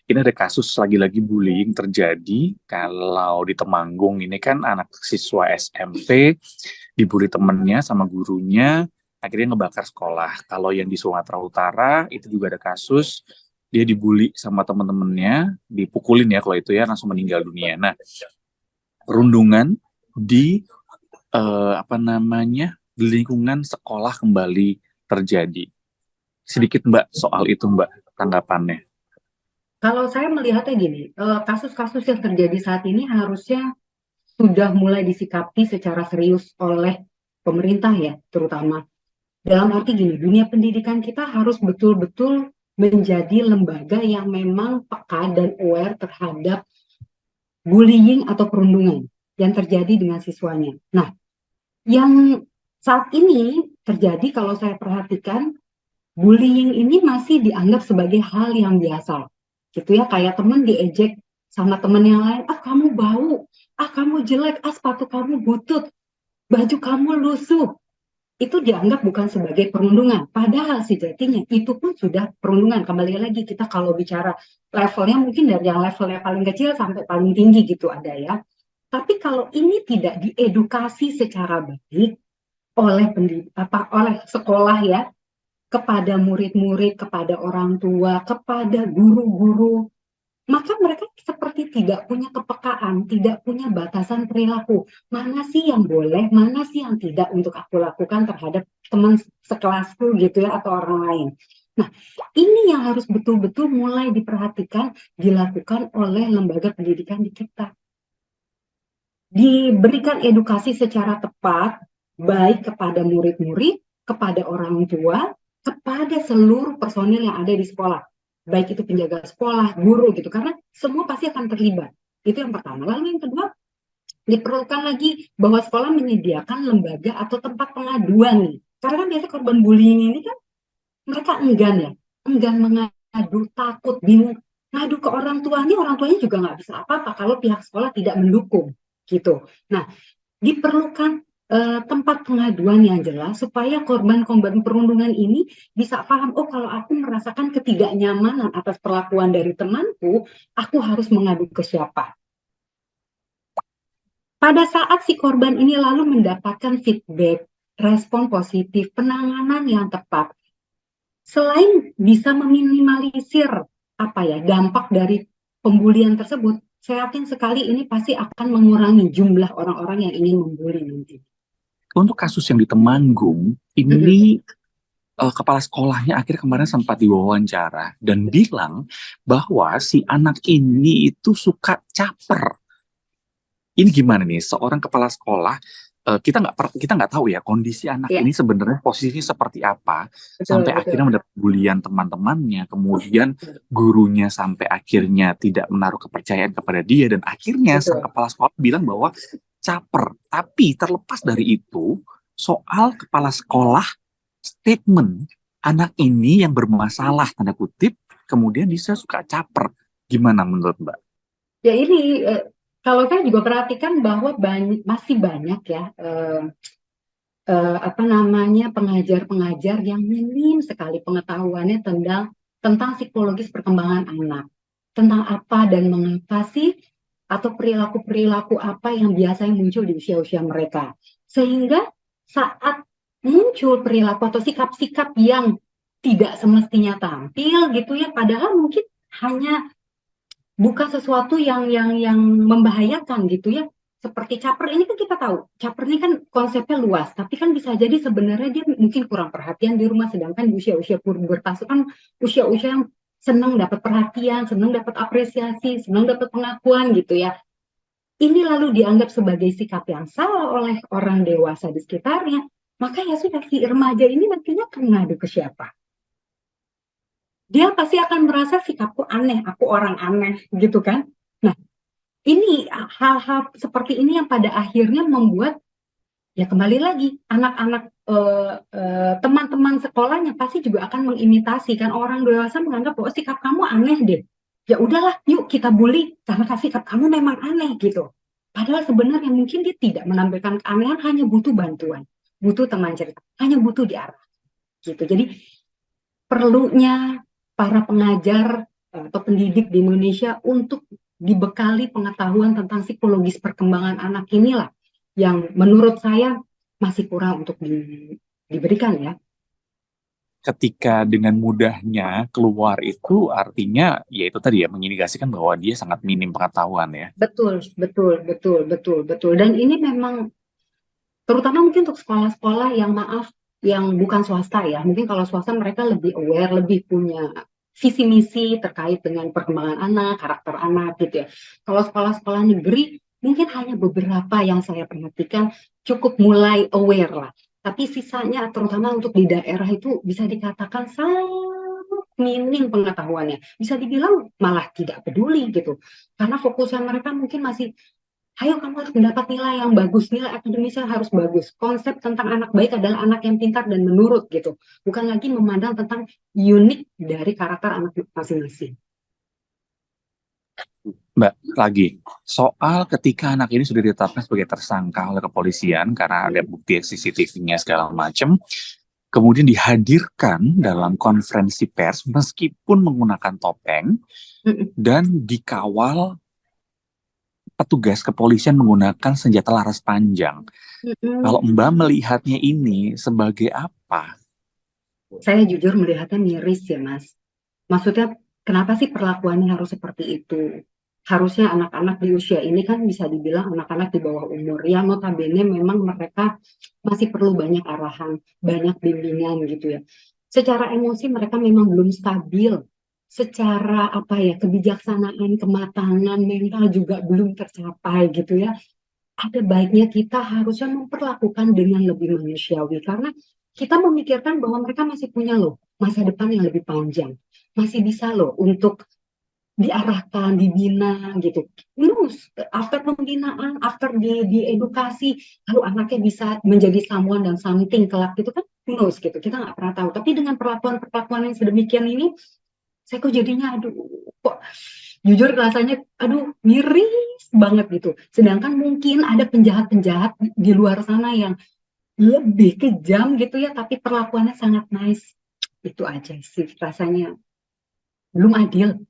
Ini ada kasus lagi-lagi bullying terjadi kalau di Temanggung ini kan anak siswa SMP dibully temennya sama gurunya, akhirnya ngebakar sekolah. Kalau yang di Sumatera Utara itu juga ada kasus dia dibully sama temen-temennya, dipukulin ya kalau itu ya langsung meninggal dunia. Nah, perundungan di apa namanya di lingkungan sekolah kembali terjadi. Sedikit Mbak soal itu Mbak tanggapannya. Kalau saya melihatnya gini, kasus-kasus yang terjadi saat ini harusnya sudah mulai disikapi secara serius oleh pemerintah ya, terutama. Dalam arti gini, dunia pendidikan kita harus betul-betul menjadi lembaga yang memang peka dan aware terhadap bullying atau perundungan yang terjadi dengan siswanya. Nah, yang saat ini terjadi kalau saya perhatikan, bullying ini masih dianggap sebagai hal yang biasa. Gitu ya, kayak teman diejek sama teman yang lain, ah kamu bau, ah kamu jelek, ah sepatu kamu butut, baju kamu lusuh. Itu dianggap bukan sebagai perundungan. Padahal sejatinya itu pun sudah perundungan. Kembali lagi kita kalau bicara levelnya mungkin dari yang levelnya paling kecil sampai paling tinggi gitu ada ya. Tapi kalau ini tidak diedukasi secara baik oleh oleh sekolah ya, kepada murid-murid, kepada orang tua, kepada guru-guru, maka mereka seperti tidak punya kepekaan, tidak punya batasan perilaku. Mana sih yang boleh, mana sih yang tidak untuk aku lakukan terhadap teman sekelasku gitu ya, atau orang lain. Nah, ini yang harus betul-betul mulai diperhatikan, dilakukan oleh lembaga pendidikan di kita. Diberikan edukasi secara tepat, baik kepada murid-murid, kepada orang tua, kepada seluruh personil yang ada di sekolah. Baik itu penjaga sekolah, guru gitu, karena semua pasti akan terlibat. Itu yang pertama. Lalu yang kedua, diperlukan lagi bahwa sekolah menyediakan lembaga atau tempat pengaduan nih. Karena kan biasanya korban bullying ini kan mereka enggan ya, enggan mengadu, takut, bingung. Ngadu ke orang tuanya juga nggak bisa apa-apa kalau pihak sekolah tidak mendukung gitu. Nah, diperlukan tempat pengaduan yang jelas supaya korban-korban perundungan ini bisa paham, oh kalau aku merasakan ketidaknyamanan atas perlakuan dari temanku, aku harus mengadu ke siapa. Pada saat si korban ini lalu mendapatkan feedback, respon positif, penanganan yang tepat, selain bisa meminimalisir apa ya dampak dari pembulian tersebut, saya yakin sekali ini pasti akan mengurangi jumlah orang-orang yang ingin membuli nanti. Untuk kasus yang di Temanggung, ini kepala sekolahnya akhirnya kemarin sempat diwawancara dan bilang bahwa si anak ini itu suka caper. Ini gimana nih, seorang kepala sekolah, kita nggak tahu ya kondisi anak Ya, ini sebenarnya posisinya seperti apa sampai betul, akhirnya betul. mendapat bulian teman-temannya, kemudian gurunya sampai akhirnya tidak menaruh kepercayaan kepada dia dan akhirnya sang Betul. kepala sekolah bilang bahwa caper. Tapi terlepas dari itu, soal kepala sekolah statement anak ini yang bermasalah tanda kutip kemudian bisa suka caper. Gimana menurut Mbak? Ya ini kalau saya juga perhatikan bahwa masih banyak ya apa namanya pengajar-pengajar yang minim sekali pengetahuannya tentang psikologis perkembangan anak, tentang apa dan mengapa sih atau perilaku-perilaku apa yang biasanya muncul di usia-usia mereka. Sehingga saat muncul perilaku atau sikap-sikap yang tidak semestinya tampil gitu ya, padahal mungkin hanya bukan sesuatu yang membahayakan gitu ya. Seperti caper ini kan kita tahu, caper ini kan konsepnya luas, tapi kan bisa jadi sebenarnya dia mungkin kurang perhatian di rumah, sedangkan di usia-usia pubertas kan usia-usia yang senang dapat perhatian, senang dapat apresiasi, senang dapat pengakuan gitu ya. Ini lalu dianggap sebagai sikap yang salah oleh orang dewasa di sekitarnya, maka ya sudah si remaja ini nantinya akan ngadu ke siapa? Dia pasti akan merasa sikapku aneh, aku orang aneh gitu kan. Nah, ini hal-hal seperti ini yang pada akhirnya membuat ya kembali lagi anak-anak teman-teman sekolahnya pasti juga akan mengimitasi kan orang dewasa menganggap bahwa sikap kamu aneh deh. Ya udahlah, yuk kita bully karena sikap kamu memang aneh gitu. Padahal sebenarnya mungkin dia tidak menampilkan keanehan, hanya butuh bantuan, butuh teman cerita, hanya butuh diarah gitu. Jadi perlunya para pengajar atau pendidik di Indonesia untuk dibekali pengetahuan tentang psikologis perkembangan anak inilah yang menurut saya masih kurang untuk diberikan ya. Ketika dengan mudahnya keluar itu artinya ya itu tadi ya mengindikasikan bahwa dia sangat minim pengetahuan ya. Betul, betul, betul, betul, betul. Dan ini memang terutama mungkin untuk sekolah-sekolah yang maaf, yang bukan swasta ya. Mungkin kalau swasta mereka lebih aware, lebih punya visi misi terkait dengan perkembangan anak, karakter anak gitu ya. Kalau sekolah-sekolah negeri mungkin hanya beberapa yang saya perhatikan cukup mulai aware lah. Tapi sisanya terutama untuk di daerah itu bisa dikatakan sangat minim pengetahuannya. Bisa dibilang malah tidak peduli gitu. Karena fokusnya mereka mungkin masih ayo kamu harus mendapat nilai yang bagus, nilai akademisnya harus bagus. Konsep tentang anak baik adalah anak yang pintar dan menurut gitu. Bukan lagi memandang tentang unik dari karakter anak masing-masing. Mbak, lagi soal ketika anak ini sudah ditetapkan sebagai tersangka oleh kepolisian karena ada bukti CCTV-nya segala macam, kemudian dihadirkan dalam konferensi pers meskipun menggunakan topeng dan dikawal petugas kepolisian menggunakan senjata laras panjang. Kalau Mbak melihatnya ini sebagai apa? Saya jujur melihatnya miris ya Mas. Maksudnya kenapa sih perlakuannya harus seperti itu? Harusnya anak-anak di usia ini kan bisa dibilang anak-anak di bawah umur. Yang notabene memang mereka masih perlu banyak arahan, banyak bimbingan gitu ya. Secara emosi mereka memang belum stabil. Secara apa ya, kebijaksanaan, kematangan mental juga belum tercapai gitu ya. Ada baiknya kita harusnya memperlakukan dengan lebih manusiawi karena kita memikirkan bahwa mereka masih punya loh masa depan yang lebih panjang, masih bisa loh untuk diarahkan, dibina gitu. Terus after pembinaan, after diedukasi, lalu anaknya bisa menjadi someone dan something kelak gitu kan, terus gitu. Kita nggak pernah tahu. Tapi dengan perlakuan-perlakuan yang sedemikian ini, saya kok jadinya aduh kok jujur rasanya aduh miris banget gitu. Sedangkan mungkin ada penjahat-penjahat di luar sana yang lebih kejam gitu ya, tapi perlakuannya sangat nice. Itu aja sih rasanya belum adil.